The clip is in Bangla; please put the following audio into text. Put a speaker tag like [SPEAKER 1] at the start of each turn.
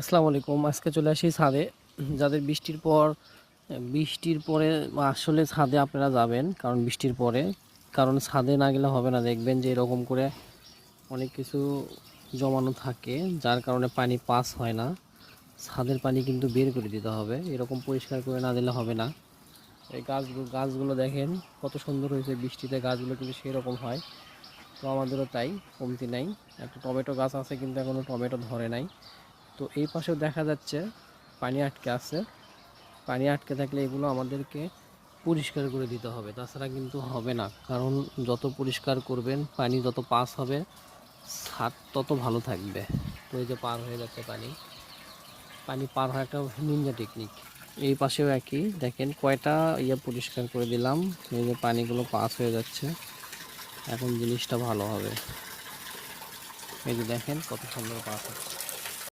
[SPEAKER 1] আসসালামু আলাইকুম। আজকে চলে আসি ছাদে। যাদের বৃষ্টির পরে আসলে ছাদে আপনারা যাবেন, কারণ বৃষ্টির পরে, কারণ ছাদে না গেলে হবে না। দেখবেন যে এরকম করে অনেক কিছু জমানো থাকে, যার কারণে পানি পাস হয় না। ছাদের পানি কিন্তু বের করে দিতে হবে, এরকম পরিষ্কার করে না দিলে হবে না। এই গাছগুলো দেখেন কত সুন্দর হয়েছে, বৃষ্টিতে গাছগুলো কিন্তু সেরকম হয়। তো আমাদেরও তাই, কমতি নাই। একটা টমেটো গাছ আছে কিন্তু এখনও টমেটো ধরে নাই। তো এই পাশেও দেখা যাচ্ছে পানি আটকে আছে। পানি আটকে থাকলে এগুলো আমাদেরকে পরিষ্কার করে দিতে হবে, তাছাড়া কিন্তু হবে না। কারণ যত পরিষ্কার করবেন, পানি যত পাস হবে, ছাদ তত ভালো থাকবে। তো এই যে পার হয়ে যাচ্ছে পানি, পানি পার হওয়া একটা নিনজা টেকনিক। এই পাশেও একই, দেখেন কয়টা পরিষ্কার করে দিলাম। এই যে পানিগুলো পাস হয়ে যাচ্ছে, এখন জিনিসটা ভালো হবে। এই যে দেখেন কত সুন্দর পাস হচ্ছে।